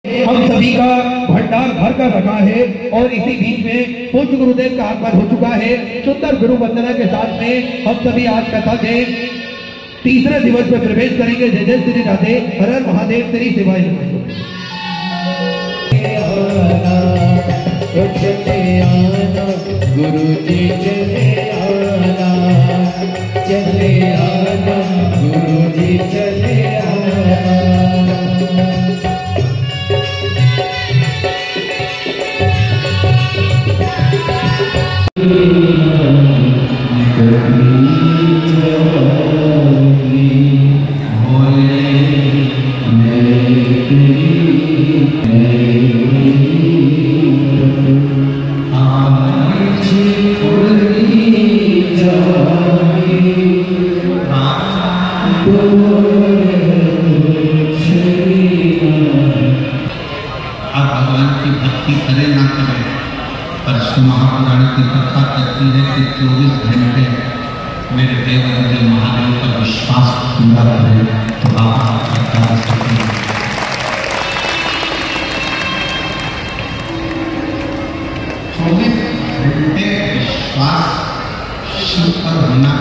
हम सभी का भंडार भर कर रखा है और इसी बीच में पूज्य गुरुदेव का आगमन हो चुका है। सुंदर गुरु वंदना के साथ में हम सभी आज कथा के तीसरे दिवस में प्रवेश करेंगे। जय जय श्री राधे, हर हर महादेव, तेरी सेवाएं गुरु जी चले आना, चले आना, गुरु जी चले आना। महापुराण की कथा कहती है कि 24 घंटे मेरे देव महादेव का विश्वास पूरा करे तो आप 24 घंटे विश्वास शिव पर होना।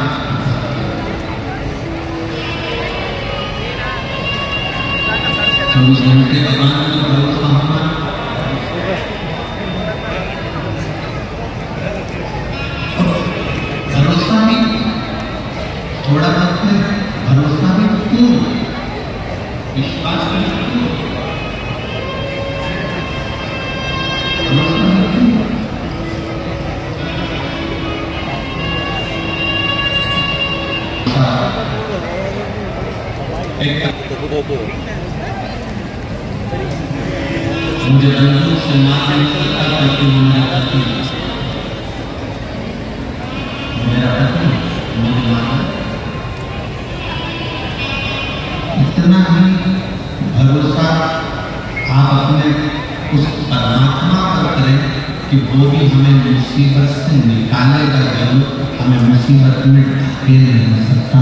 24 घंटे भगवान पर भरोसा होना। थोड़ा वक्त है, भरोसा भी पूर्ण, विश्वास भी पूर्ण, भरोसा भी पूर्ण। मुझे बंधु से मारने की करके मेरा पति मुझे मारा। इतना ही भरोसा आप अपने उस परमात्मा पर करें कि वो भी हमें मुसीबत से निकालेगा जरूर, हमें मुसीबत में ढकेल नहीं सकता।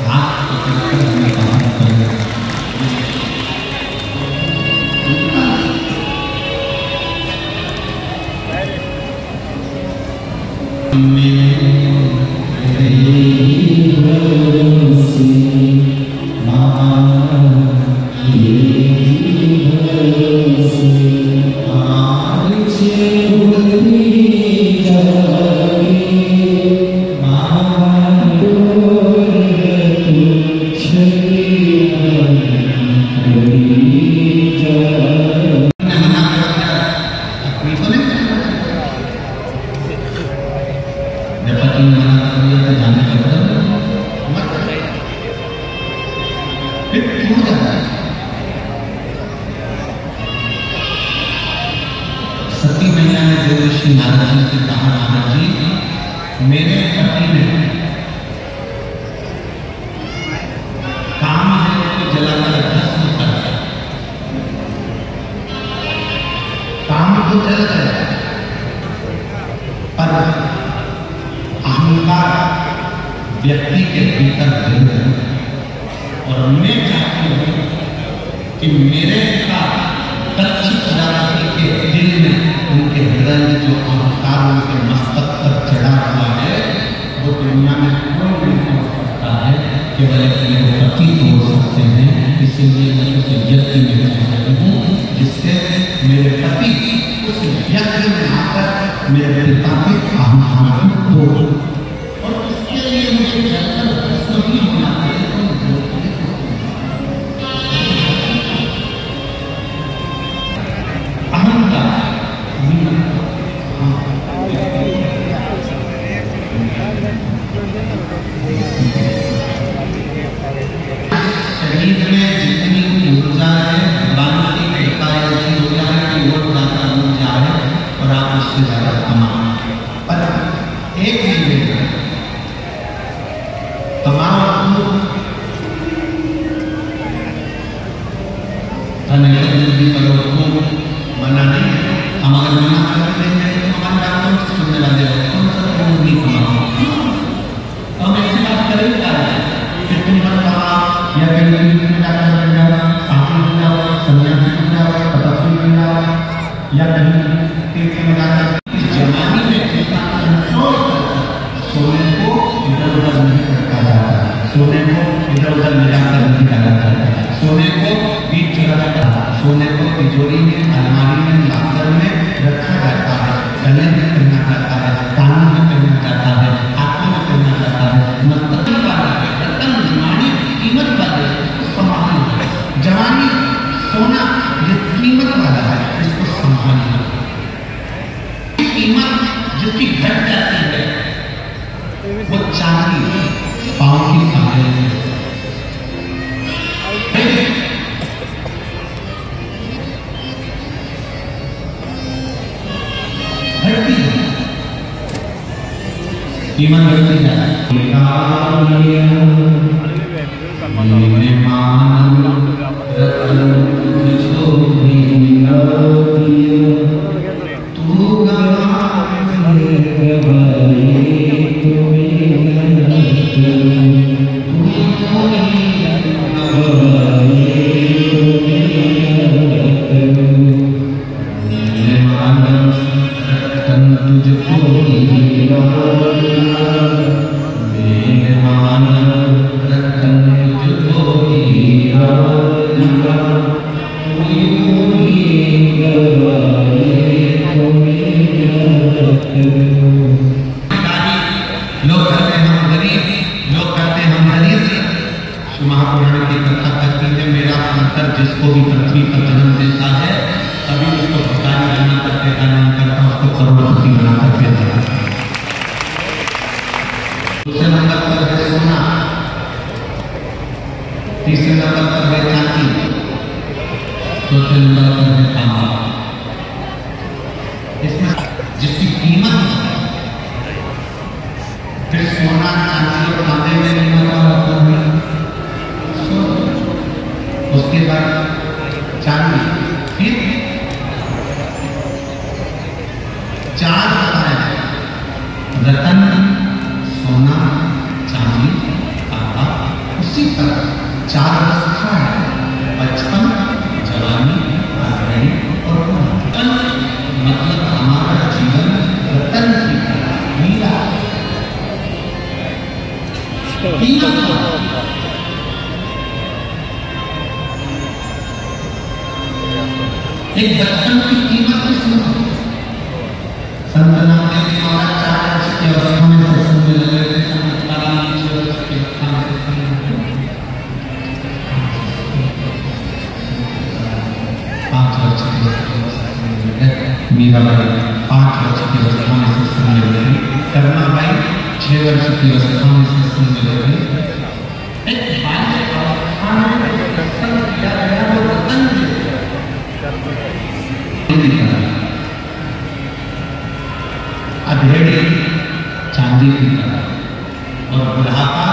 हाथ पकड़कर हमें बाहर करेगा। सती मैया ने देवर्षि नारद जी से कहा, नारद जी मेरे पति ने काम है तो जलाकर भस्म कर दिया। काम तो जल गया पर अहंकार व्यक्ति के भीतर भर गया। और मैं चाहती हूँ कि मेरे का दक्ष प्रजापति के दिल में, उनके हृदय में जो अहंकार उनके मस्तक पर चढ़ा हुआ है वो दुनिया में कोई नहीं हो सकता है, केवल एक मेरे पति तोड़ सकते हैं। इसीलिए मैं उस यज्ञ में चाहती हूँ जिससे मेरे पति उस यज्ञ में आकर मेरे पिता के अहंकार को तोड़, और उसके लिए मुझे जलकर भस्म भी होना चाहिए। शरीर में जितनी ऊर्जा है भगवान की कृपा ऐसी हो जाए कि वो ज्यादा ऊर्जा है और आप उससे ज्यादा कमा। पर एक निवेदन, या कहीं तीर्थ में जाकर इस जवानी में जितना कंट्रोल सोने को इधर उधर नहीं रखा जाता है, सोने को इधर उधर ले जाकर नहीं डाला जाता है, सोने को बीच चुरा जाता है, सोने को तिजोरी में, अलमारी में, लॉकर में रखा जाता है, गले में पहना जाता है, कानों में पहना जाता है, हाथों में पहना जाता है। मतलब वाला रतन जवानी कीमत वाले संभालना, जवानी सोना ये कीमत वाला है, इसको संभालना। कीमत जिसकी घट जाती है वो चांदी पाँव की खाने में घटती है, कीमत घटती है। महापुराण की कथा करती है, मेरा अंतर जिसको भी पृथ्वी पर जन्म देता है अभी उसको भिखारी बना करके नहीं करता, उसको करोड़पति बना करके देता है। दूसरे नंबर पर है सोना, तीसरे नंबर पर है चांदी, चौथे नंबर पर है तांबा। इसमें जिसकी कीमत फिर सोना, चांदी और तांबे में नहीं होता है, उसके बाद चांदी, फिर चार है रतन, सोना, चांदी, तांबा। उसी तरह चार अवस्था है, बचपन, जवानी, आखिरी और रतन। मतलब हमारा जीवन रतन की तरह हीरा, एक बचपन की कीमत किसमें है? संत नामदेव जी महाराज 4 वर्ष की अवस्था में सत्संग में लगे थे, संतारा 6 वर्ष की अवस्था में सत्संग में, 5 वर्ष की अवस्था में मीराबाई 5 वर्ष की अवस्था में सत्संग में लगी, करुणाबाई 6 वर्ष की अवस्था में सत्संग में लगी। एक बाल्य अवस्था में सत्संग किया गया वो रतन अधेड़ी चांदी की तरह और बुढ़ापा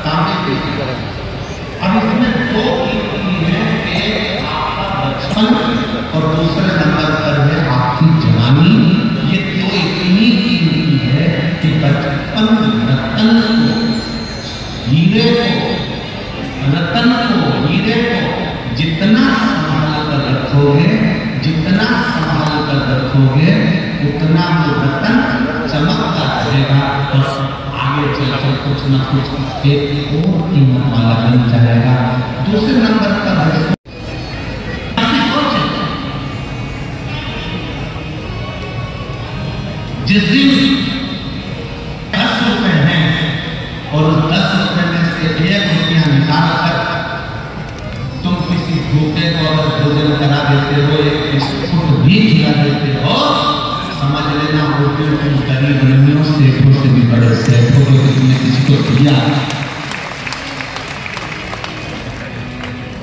तांबे की तरह। अब इसमें दो कीमती हैं, एक आपका बचपन और दूसरे नंबर पर है आपकी जवानी। ये दो इतनी कीमती है कि बचपन रतन को, हीरे को, रतन को, हीरे को जितना संभाल कर रखोगे, जितना संभाल कर रखोगे उतना वो रतन चमकता रहेगा और आगे चलकर कुछ न कुछ एक और कीमत वाला बन जाएगा। दूसरे नंबर पर है जिस दिन 10 रुपए हैं और उस 10 रुपए में से 1 रुपया निकाल कर तुम किसी भूखे को अगर भोजन करा देते हो, एक बिस्कुट भी खिला देते हो, समझ लेना वो तुम गरीब नहीं हो, सेठों से भी बड़े सेठ हो, क्योंकि तुमने किसी को दिया।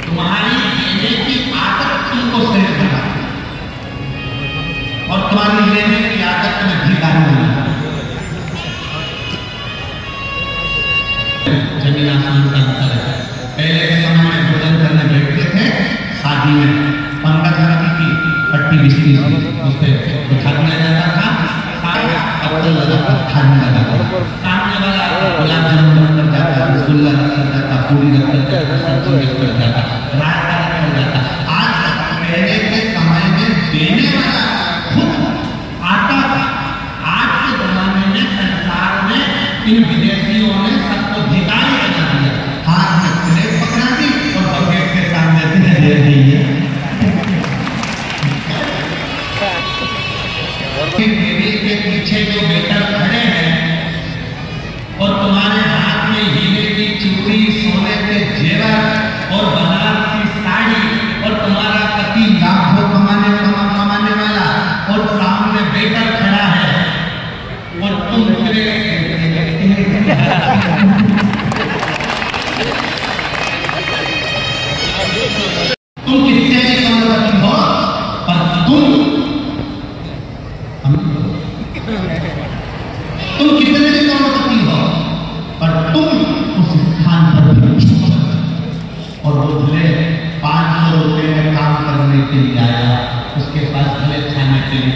तुम्हारी देने की आदत तुमको सेठ बना और तुम्हारी लेने की आदत में भिखारी बना। जमीन आसमान का अंतर है। पहले के समय में भोजन करने बैठते थे, शादी में 15 धरती की पट्टी बिछती थी, उस पर बिठा दिया जाता था, पत्थर लगा था, खाने लगा था, सामने वाला गुलाब जामुन रख कर जाता, रसगुल्ला रख कर जाता, पूरी रख कर जाता, सब्जी रख कर जाता, रायता रख कर जाता। आज पहले के समय में देने वाला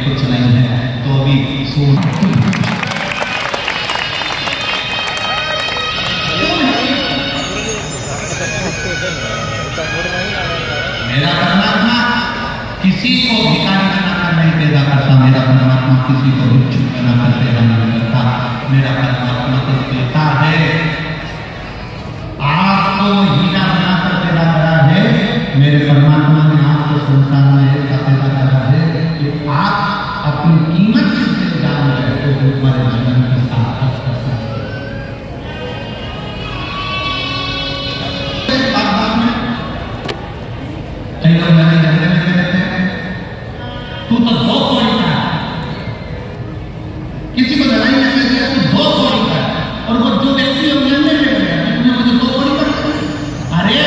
कुछ नहीं है, तो अभी मेरा परमात्मा किसी को भिखारी बनाकर नहीं पैदा करता, मेरा परमात्मा किसी को भिक्षुक बनाकर पैदा नहीं करता। मेरा परमात्मा तो देता है, आपको हीरा बनाकर पैदा करा है। मेरे परमात्मा ने आपको संसार में ऐसा पैदा करा है कि आप अपनी कीमत से जान रहे हो तो तुम्हारे जीवन के साथ कर सकते हैं। कई लोग मेरे झगड़े में कहते हैं तू तो 2 कौड़ी का है, किसी को लड़ाई में कह दिया तू 2 कौड़ी का है, और वो जो व्यक्ति है वो ले गया तुमने मुझे 2 कौड़ी का। अरे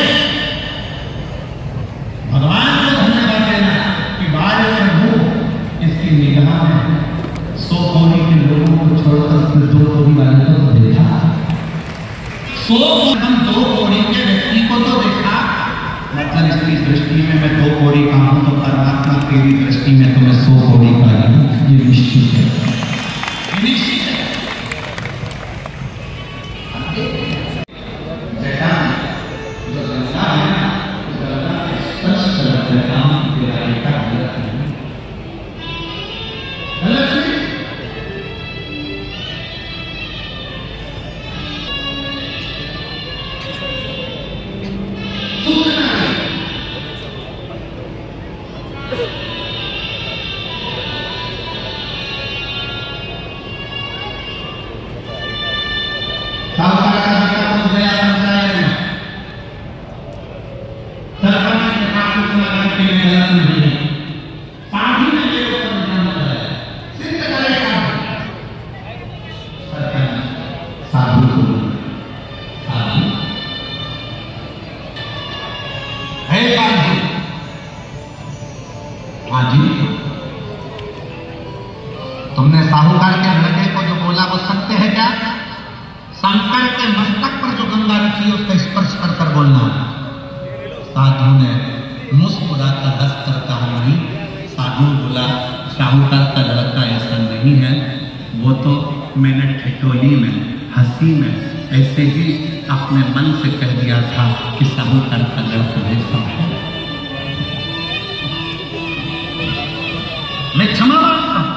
भगवान को धन्यवाद देना कि बारे प्रभु इसकी निगाह में 100 कौड़ी के लोगों को छोड़कर उसने 2 कौड़ी वाले को देखा। 100 हम 2 कौड़ी के व्यक्ति को तो देखा, मतलब इसकी दृष्टि में मैं 2 कौड़ी का हूं, तो परमात्मा तेरी दृष्टि में तो मैं 100 कौड़ी का हूं। ये निश्चित है, निश्चित है। जो गंगा है ना, गंगा के स्पर्श करते काम तेरा एक गलत नहीं, गलत नहीं। तुमने साहूकार के लड़के को जो बोला वो सत्य है क्या? शंकर के मस्तक पर जो गंगा रखी है उसका स्पर्श कर कर बोलना। साधु ने मुस्कुराकर हंस कर कहा नहीं। साधु बोला साहूकार का लड़का ऐसा नहीं है, वो तो मैंने ठिठोली में हंसी में ऐसे ही अपने मन से कह दिया था कि साहूकार का लड़का ऐसा है। मैं क्षमा मांगता हूं,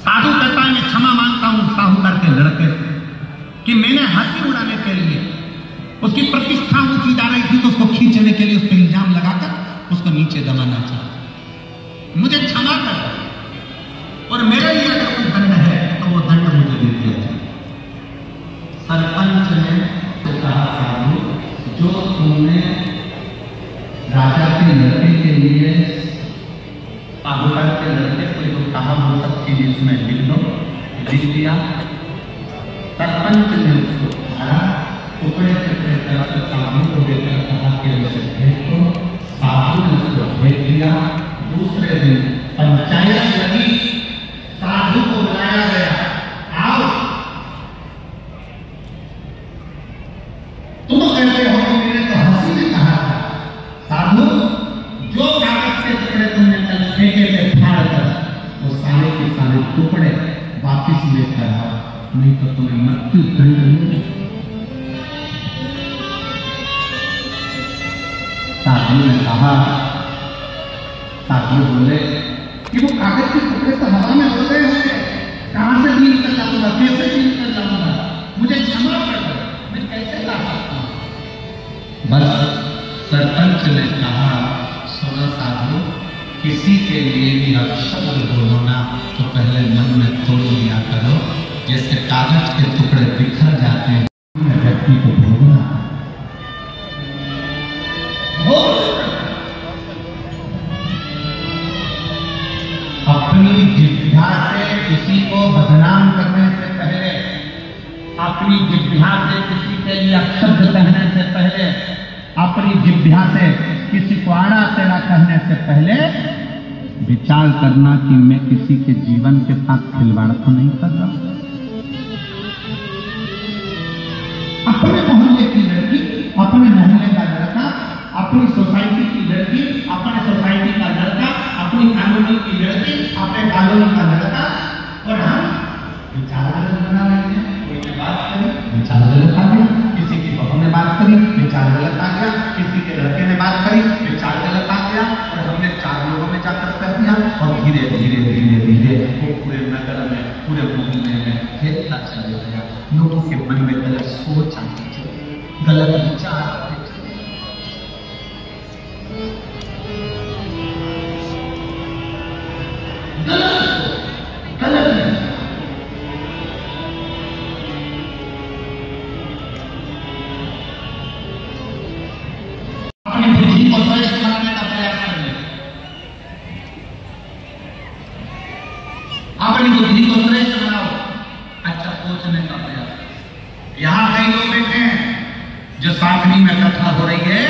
साधु कहता है मैं क्षमा मांगता हूं साहूकार के लड़के से कि मैंने हंसी उड़ाने के लिए उसकी प्रतिष्ठा ऊंची जा रही थी तो उसको खींचने के लिए उस पर इल्जाम लगाकर उसको नीचे दबाना चाहा। मुझे क्षमा कर और मेरे लिए अगर कोई दंड है तो वो दंड मुझे दे दिया जाए। सरपंच ने कहा साधु जो तुमने राजा के लड़के के लिए साहूकार के लड़के को जो कहा वो सब चीज इसमें लिख दो। लिख दिया। सरपंच ने उसको उठाया, टुकड़े टुकड़े करके साधु को देकर कहा कि उसे भेज दो। साधु ने उसको भेज दिया। दूसरे दिन पंचायत लगी, साधु को बुलाया गया, आओ तुम कहते हो कि मैंने तो हंसी में कहा था। साधु जो कागज के टुकड़े तुमने कल फेंके थे फाड़ कर वो सारे के सारे टुकड़े वापिस लेकर आओ, नहीं तो तुम्हें मृत्यु दंड मिलेगा। साधु ने कहा, साधु बोले कि वो कागज के टुकड़े तो हवा में उड़ गए होंगे, कहां से डील कर जाऊंगा, कैसे डील कर जाऊंगा, मुझे क्षमा कर दो, मैं कैसे ला सकता हूं। बस सरपंच ने कहा सुनो साधु, किसी के लिए भी आप शब्द बोलो ना तो पहले मन में तोड़ लिया करो। जैसे कागज के टुकड़े बिखर जाते हैं, व्यक्ति को भोगना अपनी जिह्वा से किसी को बदनाम करने से पहले, अपनी जिह्वा से किसी के लिए अपशब्द कहने से पहले, अपनी जिह्वा से किसी को आड़ा टेढ़ा कहने से पहले विचार करना कि मैं किसी के जीवन के साथ खिलवाड़ तो नहीं कर रहा। अपने मोहल्ले की लड़की, अपने मोहल्ले का लड़का, अपनी सोसाइटी की लड़की, अपने सोसाइटी का लड़का, अपनी कॉलोनी की लड़की, निकालने लगा और हम विचार गलत बना रहे थे। कोई ने बात करी, विचार गलत आ गया। किसी की बहू ने बात करी, विचार गलत आ गया। किसी के लड़के ने बात करी, विचार गलत आ गया। और हमने 4 लोगों में जाकर कह दिया और धीरे धीरे धीरे धीरे वो पूरे नगर में, पूरे मोहल्ले में फैलता चले गया। लोगों के मन में गलत सोच आती चली, गलत विचार आते चले। गलत अपनी बुद्धि को श्रेष्ठ बनाने का प्रयास करें। अपनी बुद्धि को श्रेष्ठ बनाओ, अच्छा सोचने का प्रयास। यहां कई लोग बैठे हैं जो सांकनी में कथा हो रही है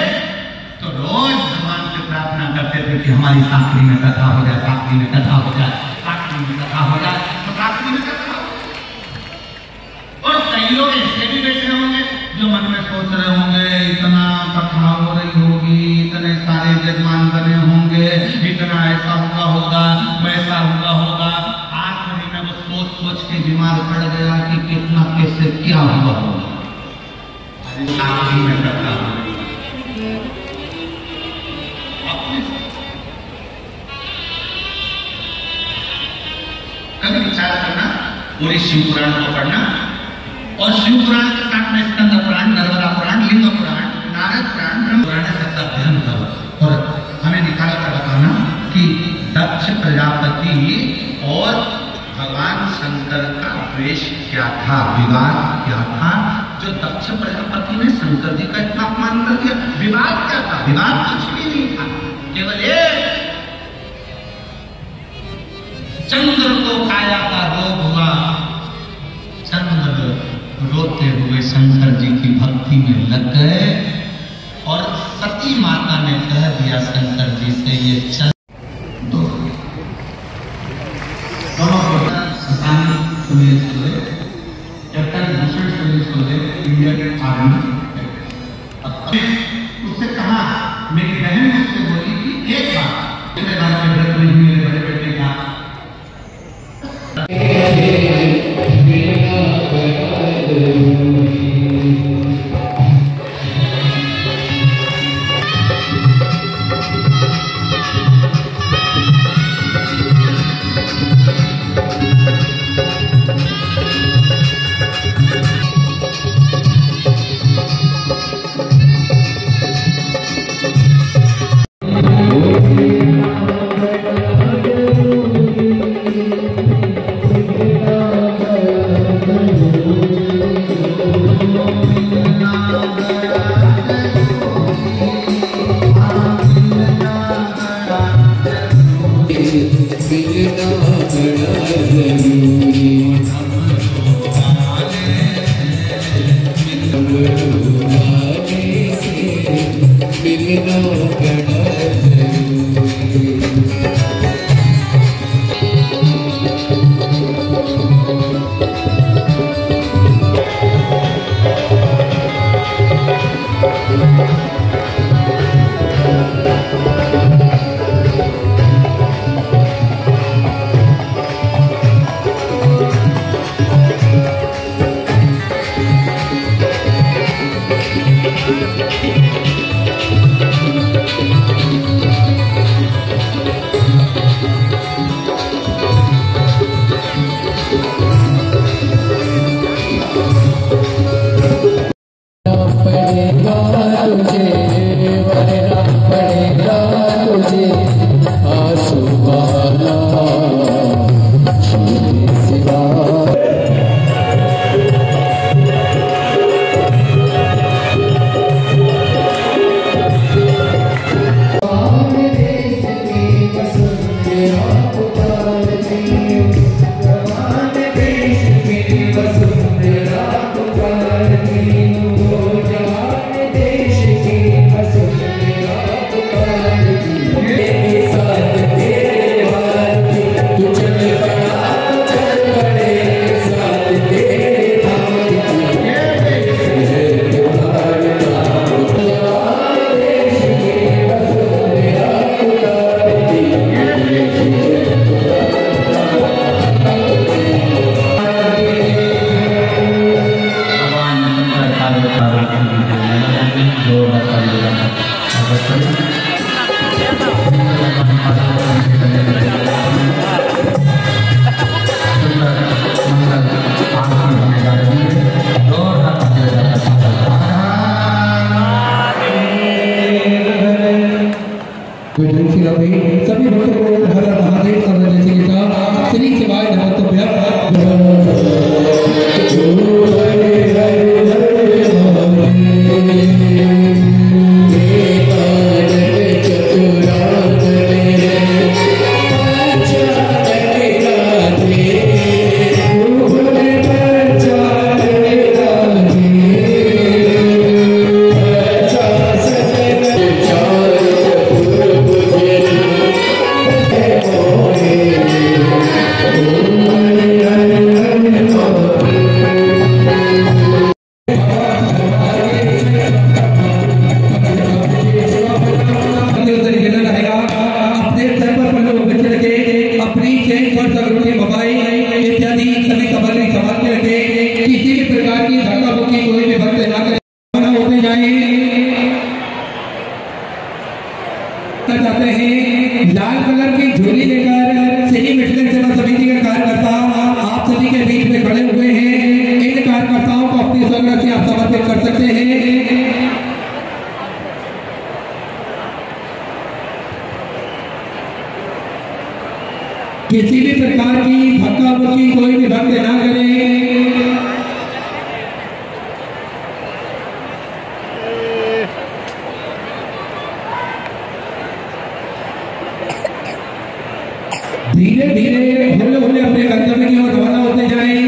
तो रोज भगवान से प्रार्थना करते थे कि हमारी सांकनी में कथा हो जाए, सांकनी में कथा हो जाए, सांकनी में कथा हो जाए, तो सांकनी में कथा हो। और कई लोग ऐसे भी बैठे होंगे जो मन में सोच रहे होंगे इतना कथा हो रही होगी, इतने सारे जजमान बने होंगे, इतना ऐसा हुआ होगा, वैसा हुआ होगा। आखिरी में वो सोच सोच के बीमार पड़ गया कि कितना कैसे क्या हुआ होगा। सांकनी में कथा हो रही। कभी विचार करना, पूरे शिव पुराण को पढ़ना और शिव पुराण के साथ में स्कंद पुराण, नर्मदा पुराण, लिंग पुराण, नारद पुराण, ब्रह्म पुराण सबका अध्ययन करो और हमें निकाल कर बताना कि दक्ष प्रजापति और भगवान शंकर का द्वेष क्या था, विवाद क्या था, जो दक्ष प्रजापति ने शंकर जी का इतना अपमान कर दिया। विवाद क्या था? विवाद कुछ भी नहीं था, केवल एक चंद्र को काया का रोग हुआ। चंद्र रोते हुए शंकर जी की भक्ति में लग गए और सती माता ने कह दिया शंकर जी से ये चंद्र इंडियन आर्मी उससे कहा, मेरी बहन मुझसे बोली कि एक बार मेरे बारे में व्रत नहीं हुई, मेरे बड़े बेटे का रखे, अपनी चेन पर सगुटी मोबाइल इत्यादि सभी सामग्री संभाल के रखे, किसी भी प्रकार की धक्का मुक्की कोई भी भक्त ना करे, होते जाए जाते हैं। लाल कलर की झोली लेकर सिटी मिशन सेवा समिति के कार्यकर्ता आप सभी के बीच में खड़े हुए हैं। इन कार्यकर्ताओं को अपनी स्वग्रह से आप समर्पित कर सकते हैं। किसी भी प्रकार की धक्का मुक्की कोई भी भक्त ना करे। धीरे धीरे होले होले अपने गंतव्य की ओर रवाना होते जाएं।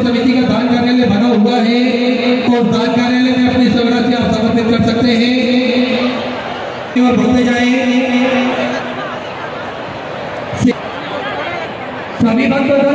समिति का दान कार्यालय बना हुआ है और दान कार्यालय में अपनी स्वग्रह से आप समर्पित कर सकते हैं और बढ़ते जाएं। सभी भक्तों